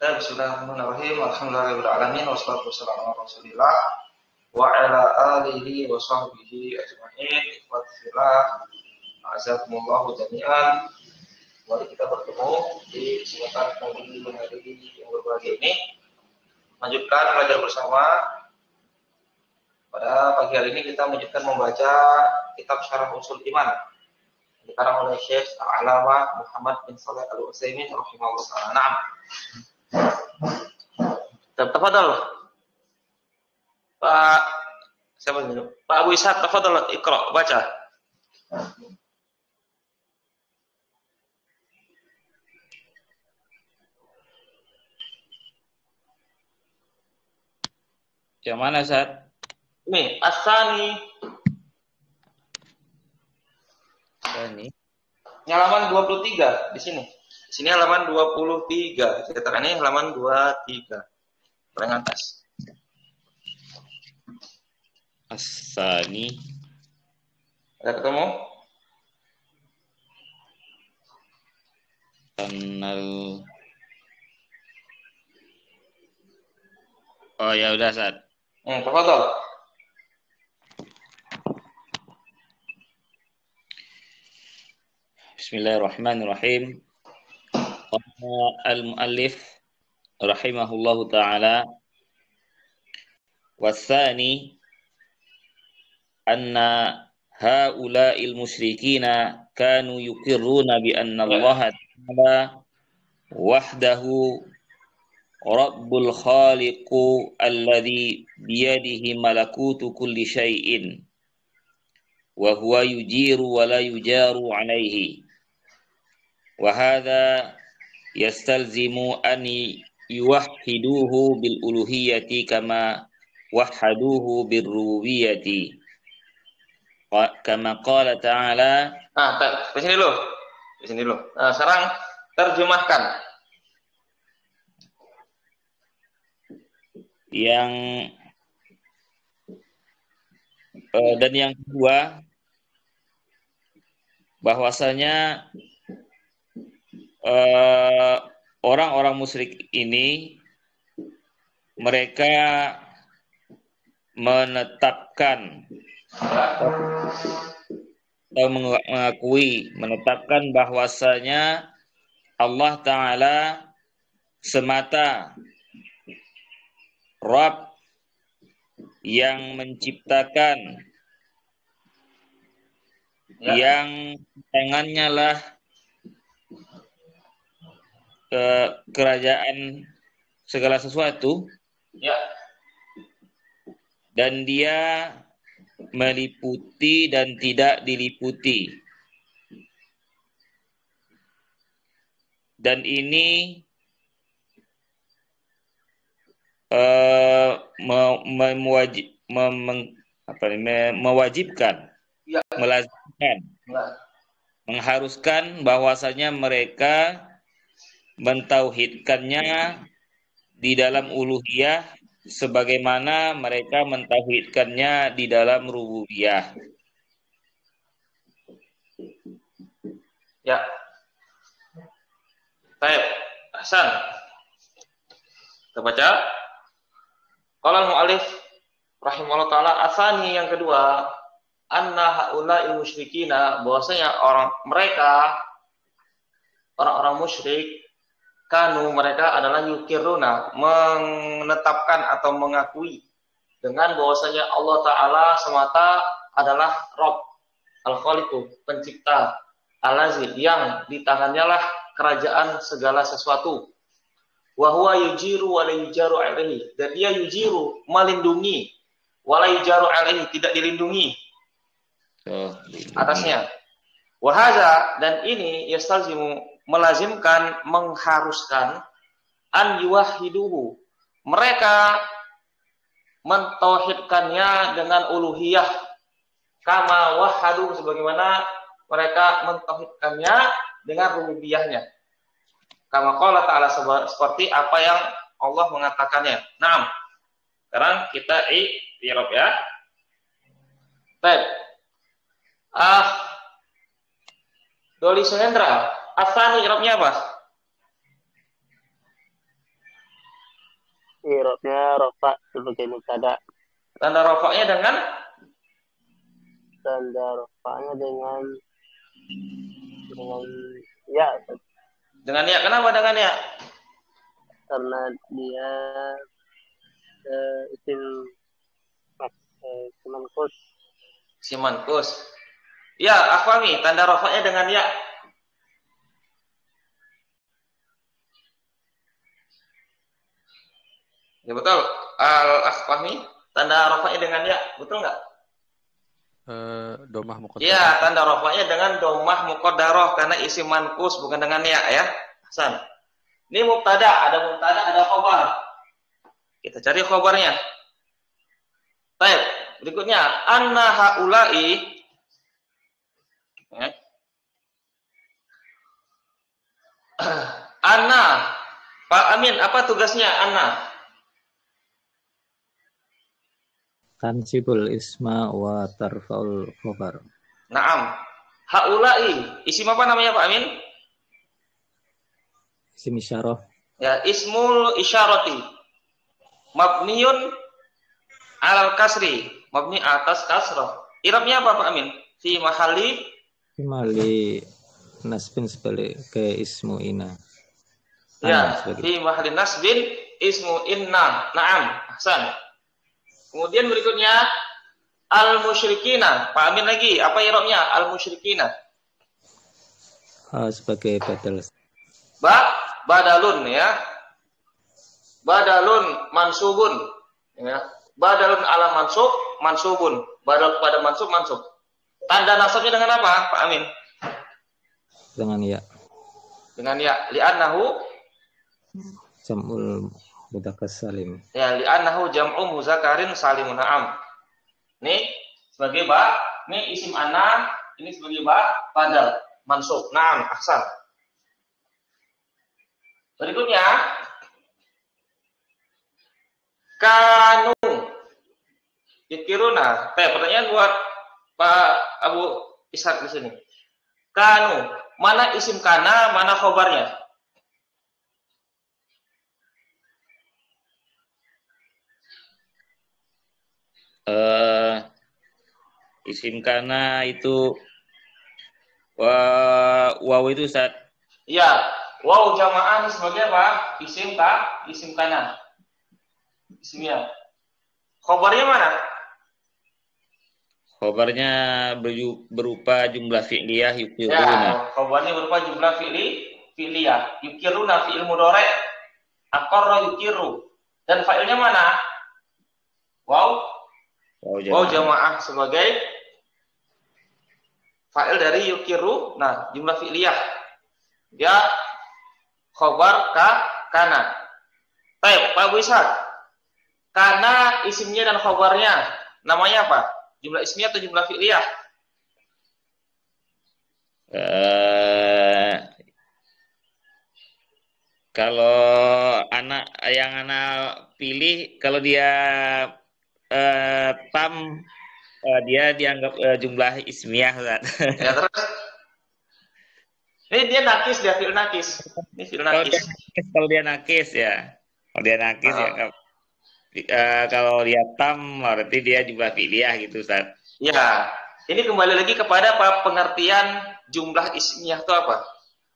Bismillahirrahmanirrahim. Alhamdulillahirabbil alamin wassalatu wassalamu ala Rasulillah wa ala alihi wa sahbihi ajma'in. Ikhwatillah, azakumullahu jami'an. Mari kita bertemu di kesempatan pagi hari yang berbahagia ini. Lanjutkan belajar bersama. Pada pagi hari ini kita lanjutkan membaca kitab Syarah Ushul Iman dikarang oleh Syekh Al-Allamah Muhammad bin Shalih Al-Utsaimin rahimahullah ta'ala. Naam. Tafadhal. Pak siapa ini? Pak Abu Ishaq, tafadhal Iqra, baca. Yang mana, Ustaz? Ini As-Sani. Ini. Halaman 23 di sini. Di sini halaman 23. Cetakan ini halaman 23. Paling atas. As-Sani. Ada ketemu? Kanal. Oh ya udah, Ustaz. Tafadhal. Bismillahirrahmanirrahim. Al-muallif rahimahullahu taala wasani anna haula'il musyrikina kanu yuqirruna bi anna Allah ta'ala wahdahu rabbul khaliqu alladhi biyadihi malakutu kulli syai'in wa huwa yujiru wa la yujaru alaihi wa hadha yastalzimu an yuwahhiduhu bil uluhiyyati kama wahhaduhu bir rububiyyati kama qala ta'ala. Di sini dulu. Di sini dulu. Sekarang terjemahkan. Dan yang kedua, bahwasanya orang-orang musyrik ini mereka menetapkan atau menetapkan bahwasanya Allah Ta'ala semata Rabb yang menciptakan, yang tangannya lah kerajaan segala sesuatu, dan dia meliputi dan tidak diliputi, dan ini mewajibkan, melazimkan, mengharuskan bahwasanya mereka mentauhidkannya di dalam uluhiyah sebagaimana mereka mentauhidkannya di dalam rububiyah. Ya. Baik, Hasan. Kita baca. Qala al-mu'allif rahimahullah ta'ala asani, yang kedua, anna haula'il musyrikina, bahwasanya orang-orang musyrik kanu, mereka adalah yukiruna, menetapkan atau mengakui dengan bahwasanya Allah Ta'ala semata adalah Rabb al-Khaliqu, pencipta, al-Aziz, yang di tangannya lah kerajaan segala sesuatu. Wa huwa yujiru wa la yujaru alaihi, dan dia yujiru, melindungi, wa la yujaru alaihi, tidak dilindungi atasnya. Wa hadza, dan ini yastalzimu, melazimkan, mengharuskan, an yuwahhiduhu, mereka mentauhidkannya dengan uluhiyah, kama wahhadu, sebagaimana mereka mentauhidkannya dengan rububiyahnya, kama qala ta'ala, seperti apa yang Allah mengatakannya. Naam. Sekarang kita i'rab ya. Baik. Doli Suhendra, Asani i'rabnya apa? i'rabnya rafa sebagai mubtada. Tanda rafa'nya dengan Tanda rafa'nya dengan ya, dengan ya. Kenapa dengan ya? karena dia isim manqus. Si mankus. Ya, Afami, tanda rafa'nya dengan ya. Ya betul. Al-Afami, tanda rafa'nya dengan ya. Betul nggak? Domah muqaddarah. Ya, tanda rafa'nya dengan domah muqaddarah karena isim mankus bukan dengan ya. Hasan. Ini mubtada, ada khobar. Kita cari khobarnya. Baik, berikutnya anna haula'i. Anna. Pak Amin, apa tugasnya Anna? Tansibul isma wa tarfa'ul khobar. Naam. Haula'i. Isim apa namanya Pak Amin? Isim isyarah. Ya, ismul isyarati. Mabniun alal kasri. Mabni atas kasrah. I'rabnya apa Pak Amin? Fi mahali nasbin sebagai ismu ina. Ya, fi mahali nasbin ismu inna. Naam. Ahsan. Kemudian berikutnya al-musyrikina. Pak Amin lagi, apa i'rabnya? Al-musyrikina. Sebagai badal. Badalun ya. Badalun mansubun ya. Badalun ala mansubun. Badal pada mansub. Tanda nasabnya dengan apa, Pak Amin? Dengan ya. Dengan ya. Li'annahu jam'ul mudzakkar salim. Ya, li'annahu jam'u muzakkarin salimun. Na'am. Ini sebagai ini isim anna, ini sebagai badal mansub. Na'am, ahsan. Berikutnya kanu yukiruna. Pertanyaan buat Pak Abu Ishak di sini. Kanu, mana isim kana, mana khobarnya? Isim kana itu waw itu Ustaz. Ya, waw jamaah sebagai apa? Isim kana. Isimnya. Khobarnya mana? Khobarnya berupa jumlah fi'liyah yukiruna. Ya, khobarnya berupa jumlah fi'liyah. Yukiruna fi'il mudhari'. Aqarra yukiru. Dan fa'ilnya mana? Waw jamaah sebagai fa'il dari yukiru. Nah, jumlah fi'liyah. Dia khobar kana. Baik, Pak Abu Ishak. Kana isimnya dan khobarnya namanya apa? Jumlah ismiyah atau jumlah fi'liyah? Kalau yang anak pilih, kalau dia tam, dia dianggap jumlah ismiyah. Ya, terus ini dia nakis, dia fi'il nakis. Ini fi'il nakis. Kalau dia nakis ya. Kalau dia nakis ya. Kalau dia tam berarti dia jumlah fi'liyah gitu Ustaz. Ya, ini kembali lagi kepada pengertian jumlah ismiyah itu apa?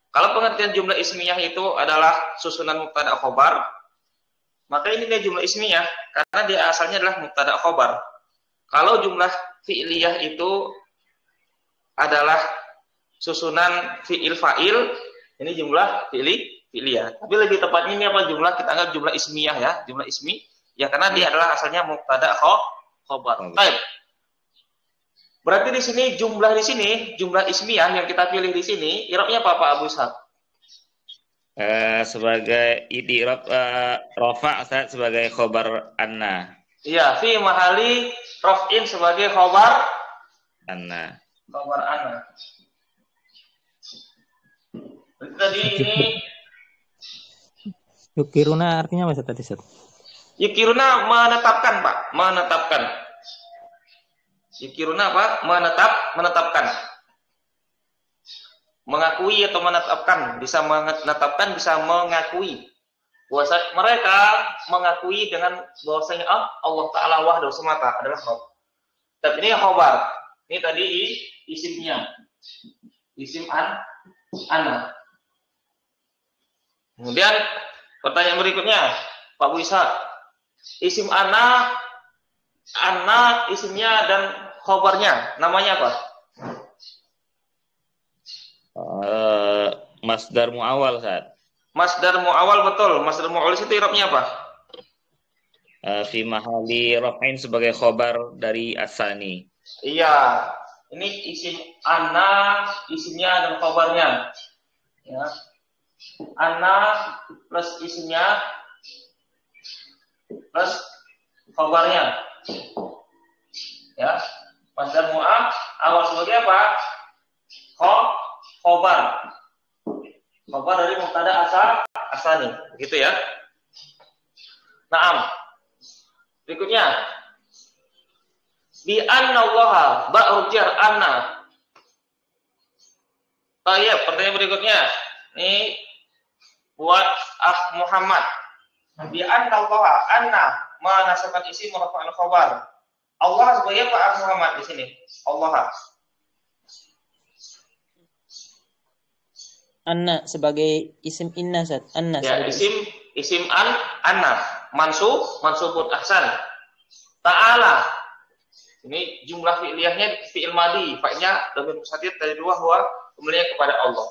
Kalau pengertian jumlah ismiyah itu adalah susunan mubtada khobar, maka ini dia jumlah ismiyah karena dia asalnya adalah mubtada khobar. Kalau jumlah fi'liyah itu adalah susunan fi'il fa'il, ini jumlah fi'liyah. Tapi lebih tepatnya ini apa jumlah, kita anggap jumlah ismiyah ya, jumlah ismi. Ya karena dia adalah asalnya mubtada khobar. Baik. Berarti di sini jumlah ismiyah yang kita pilih di sini, i'rabnya apa Pak Abu Ishaq? Sebagai i'rab rafa' Ustaz sebagai khobar anna. Iya, fi mahali raf'in sebagai khobar anna. Khobar anna. Berarti tadi ini Yukiruna artinya apa tadi, Ustaz? Yukiruna menetapkan, Pak. Menetapkan. Yukiruna apa? Menetapkan. Mengakui atau menetapkan. Bisa menetapkan, bisa mengakui. Bahwasanya mereka mengakui dengan bahwasanya Allah Ta'ala wahdahu semata adalah Rabb. Tapi ini khobar. Ini tadi isimnya. Isim ana. Kemudian pertanyaan berikutnya, Pak Bu Isa. Isim ana isimnya dan khobarnya namanya apa? Masdar muawal, Ustaz. Masdar muawal, betul. Masdar muawal itu i'rabnya apa? Fi mahali raf'in sebagai khobar dari asani. Iya. Ini isim ana, isimnya dan khobarnya. Ya. Ana plus isimnya plus khobarnya. Ya. Masdar muawal sebagai apa? Khobar. Khobar dari mubtada asani, begitu ya. Naam. Berikutnya. Bi anna Allah ba'u jar anna. Baik, pertanyaan berikutnya. Ini buat Muhammad. Bi anna Allah anna menasabkan isim merfa'ul khabar. Allah sebagai apa Muhammad di sini? Allah. Anna sebagai isim inna, Ustaz. Anna Ya, sebagai isim anna mansubun ahsan. Ta'ala. Ini jumlah fi'liyahnya fi'il madi, fa'ilnya dhamir mustatir dari dua huwa kembalinya kepada Allah.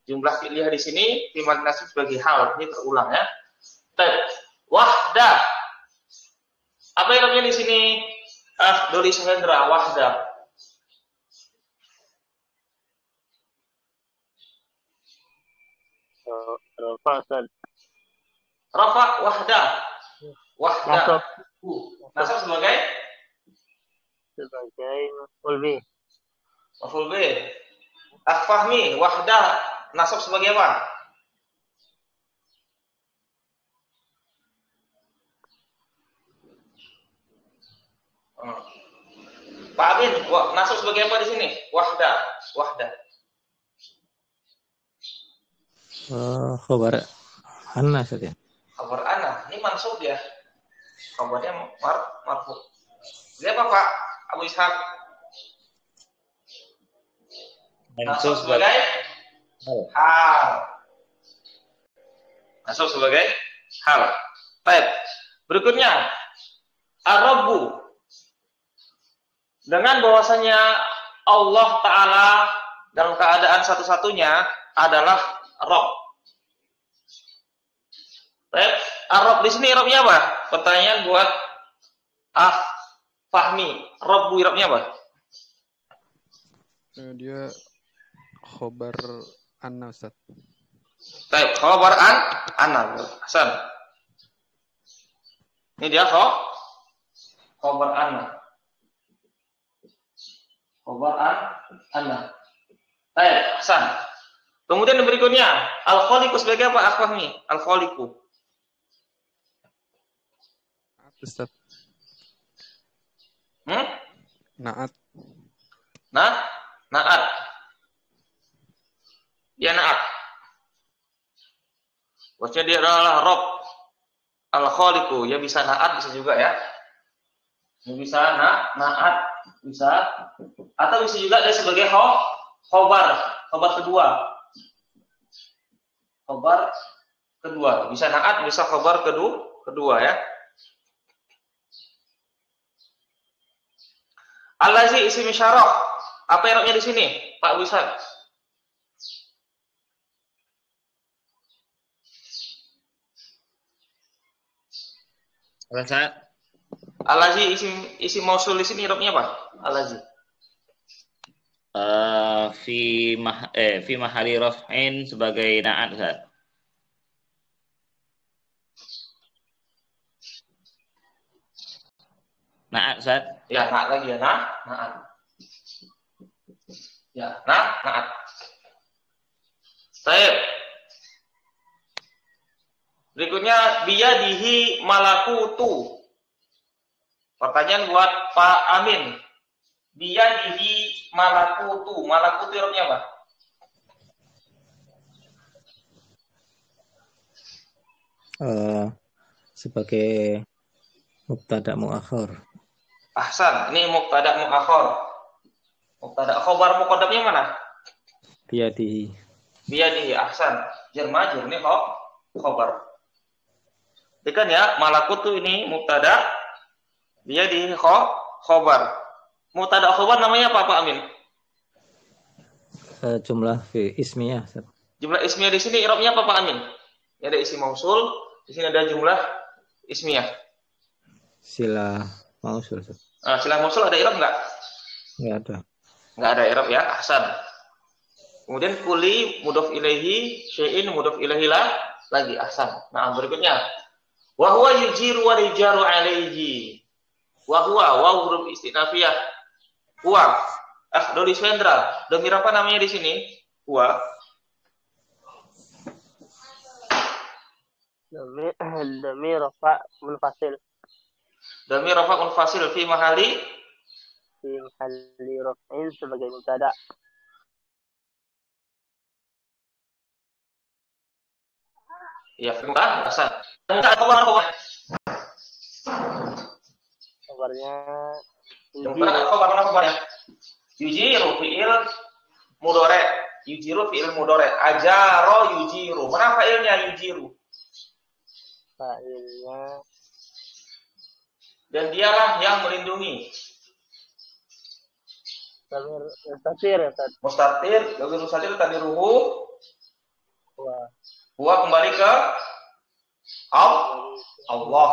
Jumlah fi'liyah di sini fi mad nasib sebagai hal, ini terulang ya. Wahda. Apa yang namanya di sini? Doli Sahendra wahda. Rafa, Ustaz. Rafa wahda. Wahda. Nasab sebagai maf'ul bih. maf'ul bih. Fahmi wahda nasab sebagai apa? Pak Amin, nasab sebagai apa di sini? Wahda. Khobar anna saja. Khabar ana, ini mansub ya. Khabarnya marfu. Siapa Pak Abu Ishaq? Nasab sebagai hal. Nasab sebagai hal. Baik. Berikutnya Ar-Rabbu. Dengan bahwasanya Allah Ta'ala dalam keadaan satu-satunya adalah Rabb. Baik, Rabb di sini Rabbnya apa? Pertanyaan buat Fahmi. Rabbu Rabbnya apa? Dia khobar anna, Ustaz. Baik, khobar anna. Hasan. Ini dia khobar anna. Khobar anna. Baik, Hasan. Kemudian yang berikutnya, al-khaliqu sebagai apa? Fahmi. Al-khaliqu. Ustaz. Naat. Naat. Ya naat. Maksudnya dia adalah Rabb. Al-khaliqu. Ya bisa naat, bisa juga ya. Ya bisa naat, bisa. Atau bisa juga dia sebagai khobar kedua. Khobar kedua. Bisa naat, bisa khobar kedua ya. Allazi isim isyarah. Apa i'rabnya di sini, Pak Wisad? Allazi isim mausul di sini i'rabnya apa? Allazi. Fi mahali raf'in sebagai na'at, Ustaz. Na'at, Ustaz. Ya, na'at lagi ya, na'at. Ya, na'at. Baik. Berikutnya biyadihi malakutu. Pertanyaan buat Pak Amin. Biyadihi malakutu. Malakutu i'rabnya apa? eh, sebagai mubtada muakhir. Ahsan, ini mubtada muakhir. Mubtada khobar muqaddamnya mana? Biyadihi. Biyadihi, ahsan. Jar majrur ini khobar. Kan ya, malakut tuh ini mubtada, biyadihi khobar. Mubtada khobar namanya apa Pak Amin? Jumlah fi ismiyah. Ustaz. Jumlah ismiyah di sini i'rabnya apa Pak Amin? Ini ada isim mausul, di sini ada jumlah ismiyah. Sila mausul. Ustaz. Nah, sila mausul ada i'rab enggak? Nggak ada. Enggak ada i'rab ya, ahsan. Kemudian kuli mudhof ilaihi, syai'in mudhof ilaihi lagi ahsan. Nah, berikutnya wa huwa yujiru wa yujaru alaihi. Wa huwa huruf istinafiyah. Huwa Doli Swendra. Domir apa namanya di sini? Huwa. Damir rafa munfasil. Domir rafa munfasil fi mahali Raf'in sebagai mubtada. Ya, finta, ahsan. Enggak apa-apa. Kabarnya Kabarnya yujiru fi'il mudhari. Yujiru fi'il mudhari. Ajaro yujiru. Mana fa'ilnya yujiru? Fa'ilnya. Dan dialah yang melindungi. Damir mustatir ya Ustaz. Mustatir, damir mustatir tadi ruhu. Huwa. Huwa kembali ke Allah.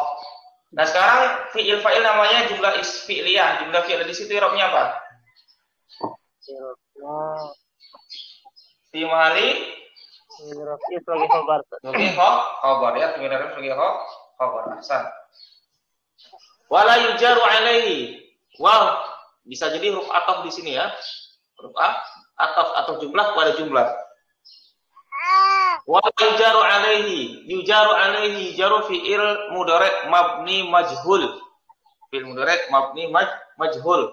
Nah sekarang fi'il fa'il namanya jumlah fi'liyah. Jumlah fi'il di situ i'rabnya apa? I'rabnya Fi mahali Raf'i sebagai khabar. sebagai khabar ya, sebenarnya sebagai khabar. Ahsan. Wala yujaru alaihi. Wow, bisa jadi huruf ataf di sini ya. Huruf ataf atau jumlah pada jumlah. Wa yujaru alaihi. Yujaru alaihi jaru fi'il mudhari' mabni majhul. Fi'il mudhari' mabni majhul.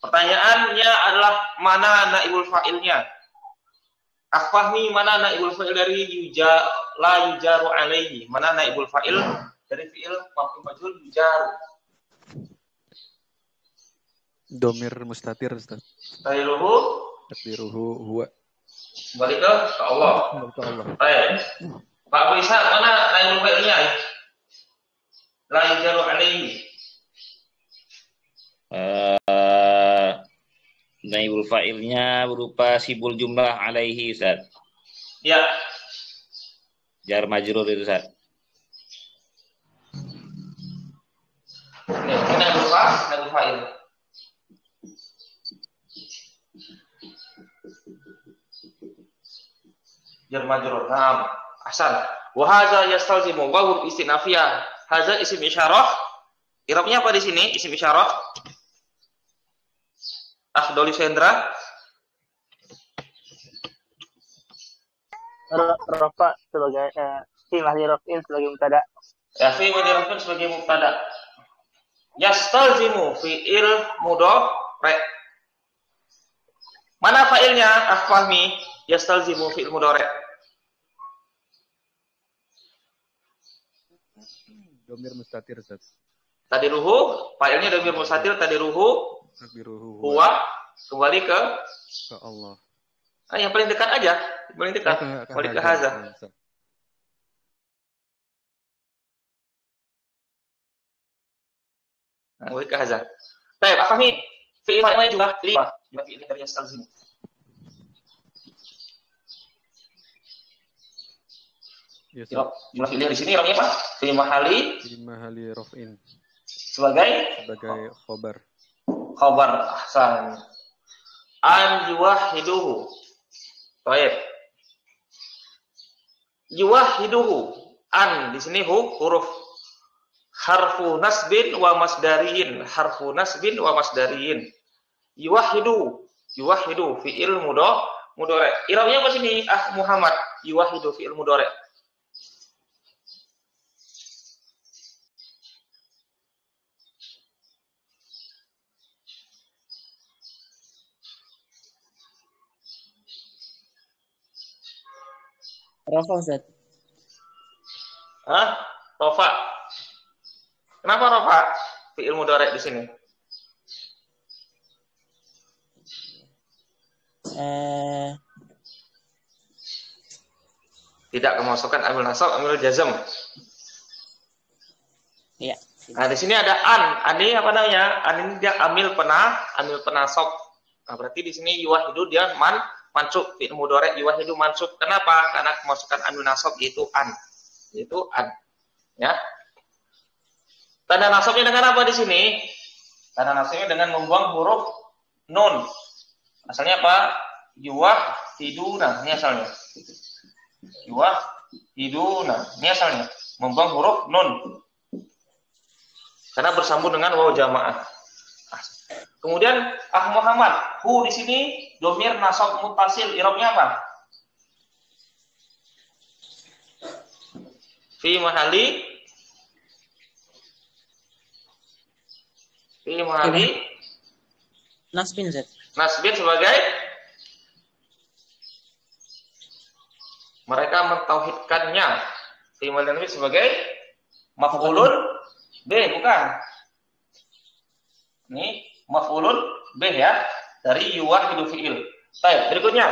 Pertanyaannya adalah mana naibul fa'ilnya? Afahmi mana naibul fa'il dari la yujaru alaihi? Mana naibul fa'il dari fi'il mabni majhul yujaru? Domir mustatir, Ustaz. Takdiruhu huwa. kembali ke Allah. Ke Allah. Baik. Pak Bisa, mana naibul fa'ilnya? La yujaru alaihi. Naibul fa'ilnya berupa sibul jumlah alaihi, Ustaz. Ya. Jar majrur itu, Ustaz. Ini naibul fa'il. Jar majrur. Naam. Ahsan. Wa hadza yastalzimu wa huruf istinafiyah. Hadza isim isyarah. I'rabnya apa di sini? Isim isyarah. Doli Sendra. Rafa sebagai fi mahli raf'in sebagai mubtada. Ya, fi mahli raf'in sebagai mubtada. Yastalzimu fi'il mudhari. Mana fa'ilnya? Fahmi. Yastalzimu fi'il mudhari. Domir mustatir, Ustaz. Tadi ruhu, fa'ilnya domir mustatir tadi ruhu. Takdiruhu Huwa kembali ke Allah. yang paling dekat aja, paling dekat. Kembali ke haza. Kembali ke haza. Baik, apa nih? Fi'il fa'ilnya juga 5. Jumlah fi'il dari yastalzimu. Yes, jumlah fi'il di sini namanya apa? Fi mahali raf'in. Sebagai khobar. Khabar ahsan. An yuwahiduhu. Baik. Yuwahiduhu. An di sini huruf harfu nasbin wa masdariyin. Harfu nasbin wa masdariyin. Yuwahidu fi'il mudhari. I'rabnya apa sini? Muhammad. Yuwahidu fi'il mudhari. Rafa Ustaz. Hah? Rofa. Kenapa rofa? Fi'il mudhari di sini. Tidak kemasukan amil nasab, amil jazm. Iya. Nah, di sini ada an. Ini apa namanya? An ini dia amil penasab. Nah, berarti di sini yuwahidu dia mansub, fi'il mudhari yuwahidu mansub. Kenapa? Karena kemasukan amil nasab yaitu an. Yaitu an. Ya. Tanda nasabnya dengan apa di sini? Tanda nasabnya dengan membuang huruf nun. Asalnya apa? Yuwahiduna. Ini asalnya. Yuwahiduna. Ini asalnya. Membuang huruf nun. Karena bersambung dengan waw jamaah. Kemudian Muhammad, hu di sini domir nasab muttasil, i'rabnya apa? Fi mahali Nasbin Zat. Nasbin sebagai mereka mentauhidkannya. Fi mahali sebagai maf'ulun B, bukan. Ini maf'ulun B ya, dari yuwahidu fi'il. Baik, berikutnya.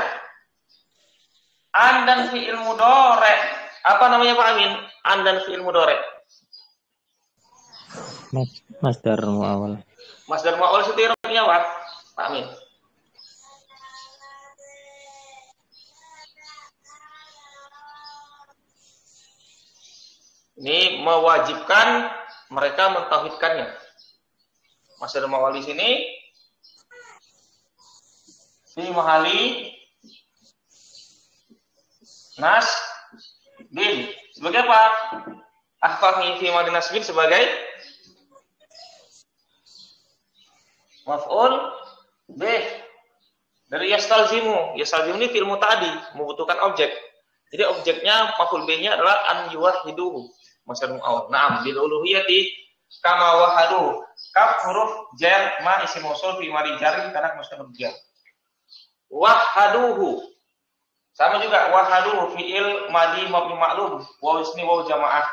An dan fi'il mudhari. Apa namanya Pak Amin? An dan fi'il mudhari. Masdar muawwal. Masdar muawwal itu i'rabnya apa? Pak Amin. Ini mewajibkan mereka mentauhidkannya. Masdar muawwal di sini fi mahali nasbin. Sebagai apa? Ahfahmi fi mahali nasbin sebagai maf'ul bih dari yastalzimu. Yastalzimu ini fi'il muta'addi, membutuhkan objek. Jadi objeknya maf'ul bihnya adalah an yuwahiduhu. Masdar muawwal. Naam, bil uluhiyati kama wahadu. Kaf huruf jar ma isim mausul fi mari jar karena masdar jar. Wahaduhu. Sama juga wahaduhu fi'il madi mabni ma'lum wa ismi wa jamaah.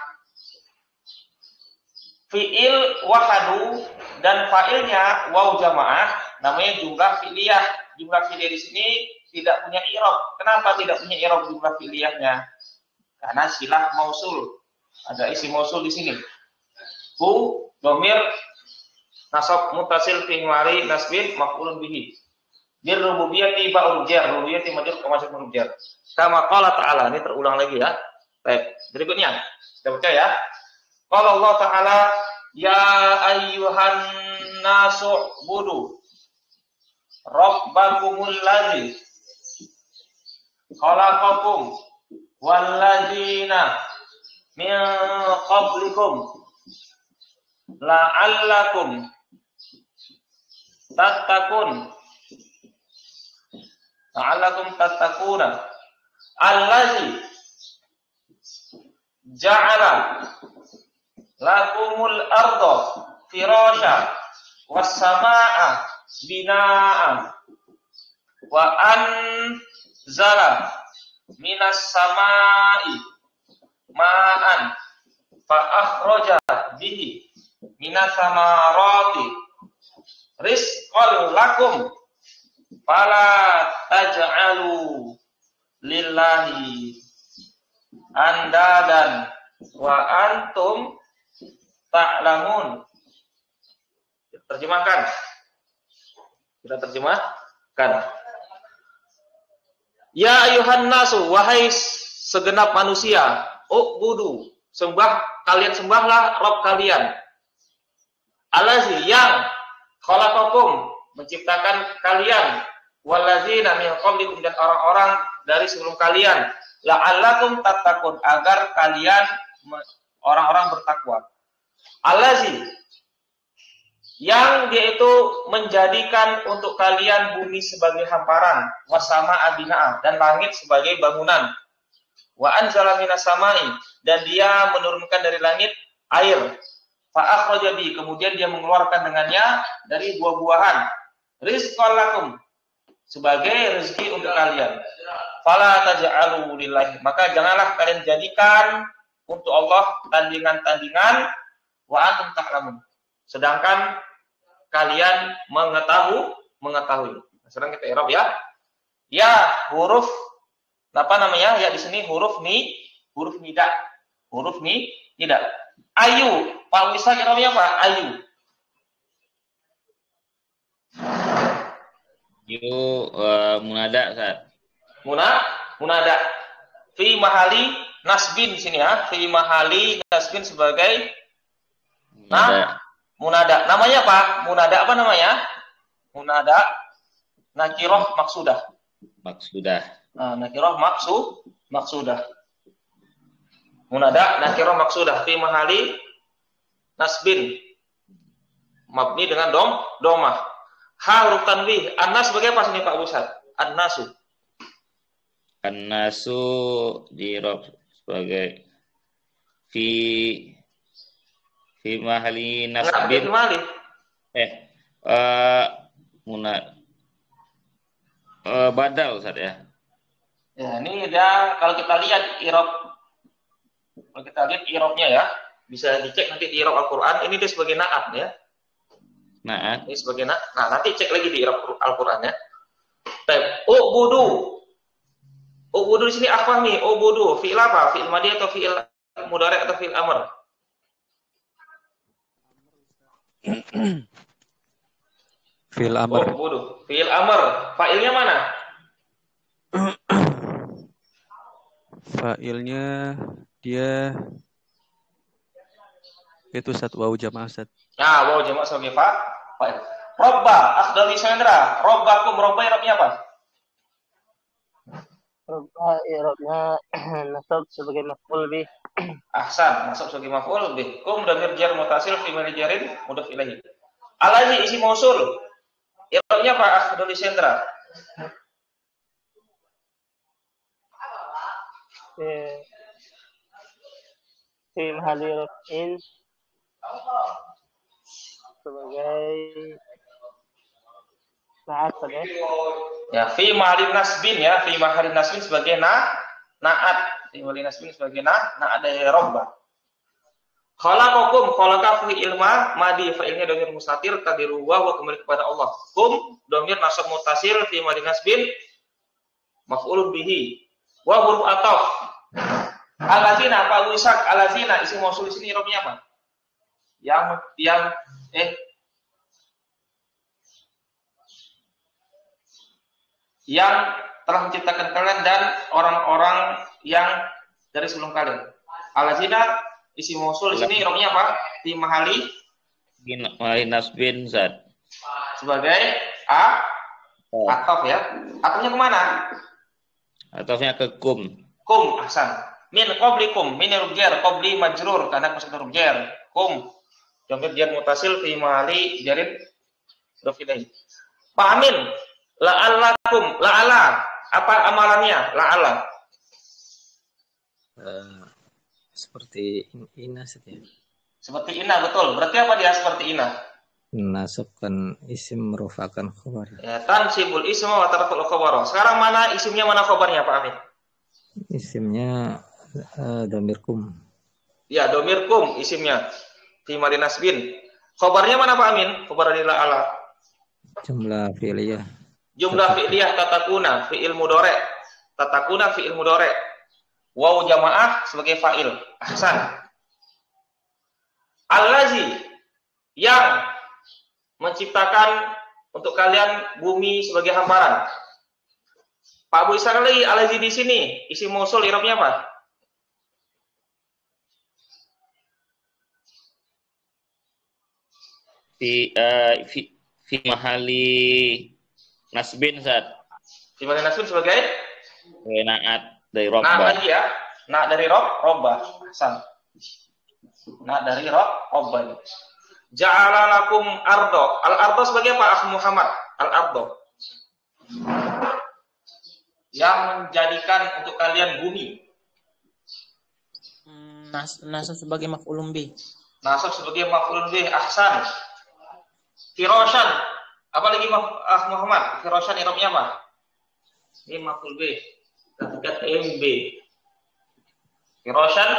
Fi'il wahadu dan fa'ilnya waw jamaah namanya jumlah fi'liyah. Jumlah fi'liyah di sini tidak punya i'rab. Kenapa tidak punya i'rab jumlah fi'liyahnya? Karena silah mausul. Ada isim mausul di sini. Hu dhamir nasab muttasil fi mari nasbin maf'ulun bihi. Jar rububiyyati ba'ul jar, rububiyyati majrur kama huruf jar. Kama qala ta'ala, ini terulang lagi ya. Baik, berikutnya. Kita baca ya. Qala Allah Ta'ala, ya ayyuhan nasu budu rabbakumul ladzi khalaqakum walladzina min qablikum la'allakum tattaquna allazi ja'ala lakumul arda firasha was samaa binaa wa anzala minas samai ma'an fa akhraja bihi minas samarati rizqan lakum fala taj'alu lillahi andadan wa antum ta'lamun. Terjemahkan. Kita terjemahkan. Ya ayuhan nasu, wahai segenap manusia, ubudu, kalian sembahlah Rabb kalian. Allazi yang khalaqakum, menciptakan kalian, wallazina min qablikum, dan orang-orang dari sebelum kalian, la'allakum tattaqun, agar kalian orang-orang bertakwa. Allazi, yang dia itu menjadikan untuk kalian bumi sebagai hamparan, wasama abinaa, dan langit sebagai bangunan, wa anzala minas samai, dan dia menurunkan dari langit air, fa akhraja bi, kemudian dia mengeluarkan dengannya dari buah-buahan, rizqan lakum, sebagai rezeki untuk kalian. Fala taj'alu lillahi, maka janganlah kalian jadikan untuk Allah tandingan-tandingan wa antum ta'lamun. Sedangkan kalian mengetahui. Sekarang kita i'rab ya. Ya, huruf apa namanya? Ya di sini huruf nida. Huruf nida. Ayu, Pak Wisa i'rabnya apa? Ayu. Munada saat. Munada. Fi mahali nasbin di sini ya. Fi mahali nasbin sebagai munada. Namanya apa? Munada apa namanya? Munada nakiroh maksudah. Nah, nakiroh maksudah. Munada nakiroh maksudah fi mahali nasbin. Mabni dengan domah. Ha huruf tanbih. An-nas sebagai apa sini Pak Ustaz? An-nasu. An-nasu di rob sebagai fi mahali nasbin. Fi mahali. Badal Ustaz ya. Ya, ini dia kalau kita lihat irobnya ya, bisa dicek nanti di irob Al-Qur'an. Ini dia sebagai na'at ya. Na'at. Ini sebagai na'at. Nah, nanti cek lagi di irob Al-Qur'an ya. Baik, ubudu di sini apa nih? Ubudu fi'il apa? Fi'il madhi atau fi'il mudhari atau fi'il amr? Fi'il amr. Ubudu, fi'il amr. Fa'ilnya mana? Fa'ilnya dia itu wawu jamaah Ustaz. Nah, wawu jamaah sebagai fa'il. Robba, akhdali sandra. Robbakum, robba irabnya apa? I'rabnya nasab sebagai maf'ul bih. Ahsan, nasab sebagai maf'ul bih. Kum dhamir jar mutasil fi mani jarin mudhaf ilaihi. Alazi isi mausul. I'rabnya apa? Akhdali sandra. Fi mahali raf'in sebagai na'at ya. Ya, fi mahali nasbin ya, fi mahali nasbin sebagai na'at. Fi mahali nasbin sebagai na'at dari robba. Khalaqakum, khalaqa fi ilma madi fa'ilnya dhamir mustatir taqdiru wa kembali kepada Allah. Kum dhamir nasab mutasil fi mahali nasbin maf'ulun bihi. Wa huruf ataf. Alazina Pak Wisak, alazina isim mausul di sini irobnya apa? Yang telah menciptakan kalian dan orang-orang yang dari sebelum kalian. Alazina isim mausul di sini irobnya apa? Di mahali nasbin Zat. Sebagai ataf ya. Atafnya kemana? Atafnya ke kum. Kum, ahsan. Min qablikum, min huruf jar, qabli majrur karena masuk huruf jar. Kum, dhamir jar mutasil fi mahali jarin huruf ilaihi. Pak Amin, la'allakum, la'ala. Apa amalannya? La'ala. Seperti ina saja. Seperti ina, betul. Berarti apa dia seperti ina? Nasabkan isim merupakan khabar. Ya, tansibul isma wa tarful khabar. Sekarang mana isimnya, mana khabarnya Pak Amin? Isimnya domirkum. Ya, domirkum isimnya. Fi mahali nasbin. Khabarnya mana Pak Amin? Khabar dari la'ala. Jumlah fi'liyah. Jumlah fi'liyah tatakuna fi'il mudhari. Tatakuna fi'il mudhari. Waw jamaah sebagai fa'il. Ahsan. Allazi yang menciptakan untuk kalian bumi sebagai hamparan. Pak Bu Isa lagi allazi di sini isim mausul i'rabnya apa? Fi mahali nasbin Zat. Fi mahali nasbin sebagai na'at dari robba. Nah lagi ya. Nah dari robba. Ahsan. Nah dari robba. Ja'ala lakum ardo. Al-ardo sebagai apa? Akh Muhammad. Al-ardo. Yang menjadikan untuk kalian bumi. Nasab sebagai maf'ulun bih. Nasab sebagai maf'ulun bih. Ahsan. Firoshan. Apa lagi Akh Muhammad? Firoshan i'rabnya apa? Ini maf'ul bih. Ketiga MB. Firoshan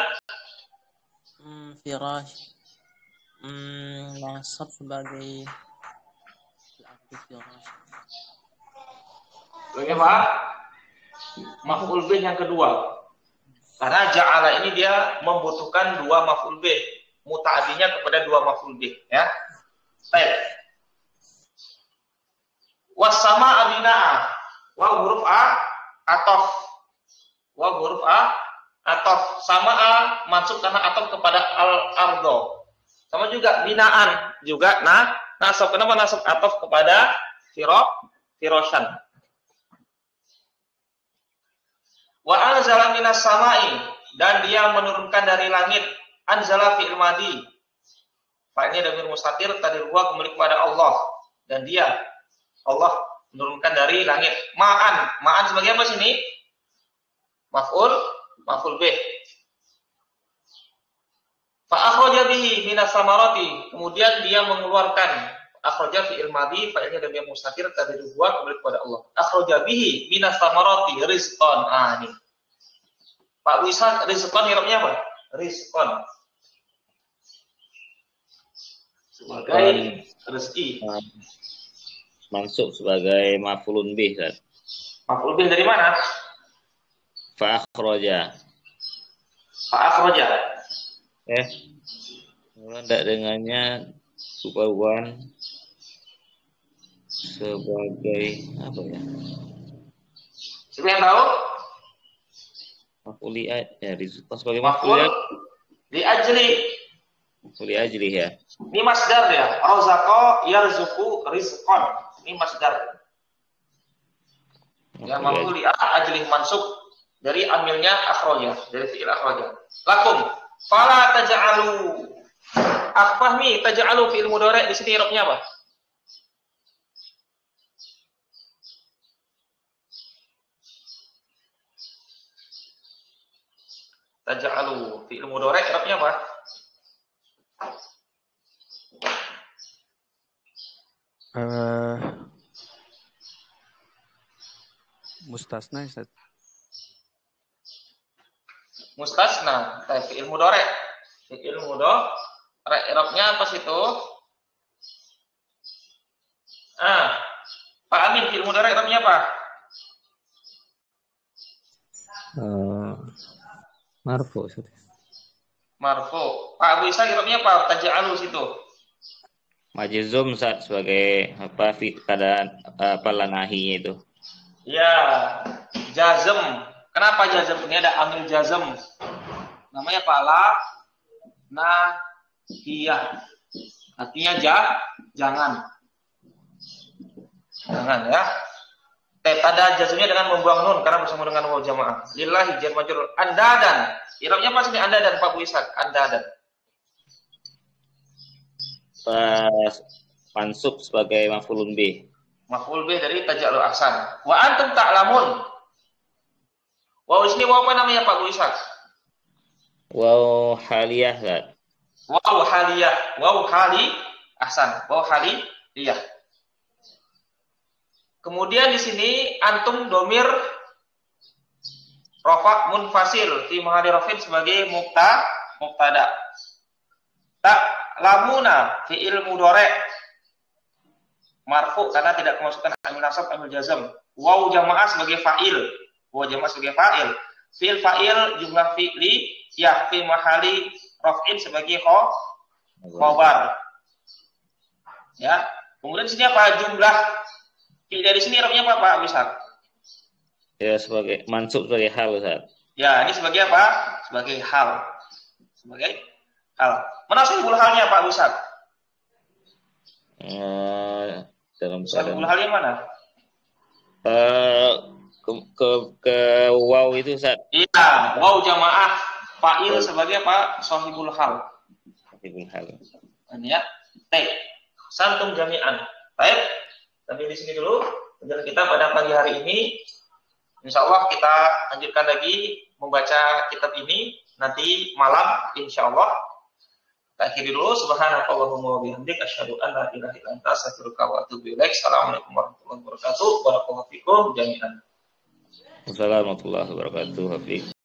firash. Nasab sebagai fil-ardi firash. Oke Pak, maf'ul bih yang kedua. Karena ja'ala ini dia membutuhkan dua maf'ul bih, muta'adinya kepada dua maf'ul bih, ya. Baik. Wasama abinaa, wa huruf a atof, wa huruf a atof, sama a mansub karena atof kepada al-ardo. Sama juga binaan juga nasab. Kenapa nasab atof kepada firoshan? Wa anzala minas samai, dan dia menurunkan dari langit. Anzala fi'il madi. Fa'ilnya dhamir mustatir, tadi huwa kembali kepada Allah, dan dia Allah menurunkan dari langit. Ma'an sebagai apa sini? Maf'ul bih. Fa akhraja bihi minas samarati, kemudian dia mengeluarkan. Akhraja fi'il madi, fa'ilnya dhamir mustatir, tadi huwa kembali kepada Allah. Akhraja bihi minas samarati rizqan. Ini Pak Wisal, rizqan hirapnya apa? Rizqan sebagai rezeki. Mansub sebagai maf'ulun bih, Ustaz. Maf'ul bih dari mana? Fa akhraja. Tidak dengannya subawan sebagai apa ya? Siapa yang tahu? Maf'uli ya, rizqan sebagai Maf'ul maf'ul li ajli. maf'uli ajli ya. Ini masdar ya. Razaqa yarzuqu rizqan. Ini masdar. Ya, maf'ul li ajli mansub dari amilnya akhraja, dari fi'il akhraja. Lakum fala taj'alu. Afahmi taj'alu fi'il mudhari' di sini i'rabnya apa? Taj'alu fi'il mudhari' i'rabnya apa? Mustasna, Ustaz. Mustasna, fi'il mudhari'. Fi'il mudhari' i'rabnya apa situ? Pak Amin, fi'il mudhari' i'rabnya apa? Marfu. Marfu. Pak Abu Isa i'rabnya apa? Taj'alu situ. Majzum, Ustaz, sebagai apa keadaan apa lanahinya itu. Ya, jazm. Kenapa jazm? Ini ada amil jazm. Namanya pala nahiyah. Artinya jangan. Jangan ya. Tanda jazmnya dengan membuang nun karena bersama dengan waw jamaah. Lillahi jar majrur andadan. I'rabnya apa sih andadan Pak Bu Ishak? Andadan. Mansub sebagai maf'ulun bih. Maf'ul bih dari taj'alu ahsan. Wa antum ta'lamun. Waw ini waw apa namanya Pak Bu Ishak? Waw haliyah, Ustaz. Waw haliyah. Waw hali ahsan. Waw haliyah. Kemudian di sini antum domir rafa munfasil fi mahalli rafin sebagai mubtada. Lamuna fi'il mudhari' marfu karena tidak kemasukan amil nasab amil jazm. Waw jamaah sebagai fa'il. Waw jamaah sebagai fa'il. Fi'il fa'il jumlah fi'li ya fi mahalli raf'in sebagai khabar. Ya. Kemudian di sini apa jumlah dari sini i'rabnya apa Pak Wisat? Ya, sebagai mansub sebagai hal, Ustaz. Ya, ini sebagai apa? Sebagai hal. Sebagai hal. Mana sahibul halnya Pak Wisat? Dalam Sahibul hal yang mana? ke waw itu, Ustaz. Iya, waw jamaah fa'il sebagai apa? Sahibul hal. Sahibul hal. Ini ya. Baik. Santum jami'an. Baik. Sampai di sini dulu pelajaran kita pada pagi hari ini. Insya Allah kita lanjutkan lagi membaca kitab ini nanti malam insya Allah. Kita akhiri dulu. Subhanakallahumma wa bihamdika asyhadu an la ilaha illa anta astaghfiruka wa atubu ilaik. Assalamualaikum warahmatullahi wabarakatuh. Barakallahu fikum jami'an. Wassalamualaikum warahmatullahi wabarakatuh.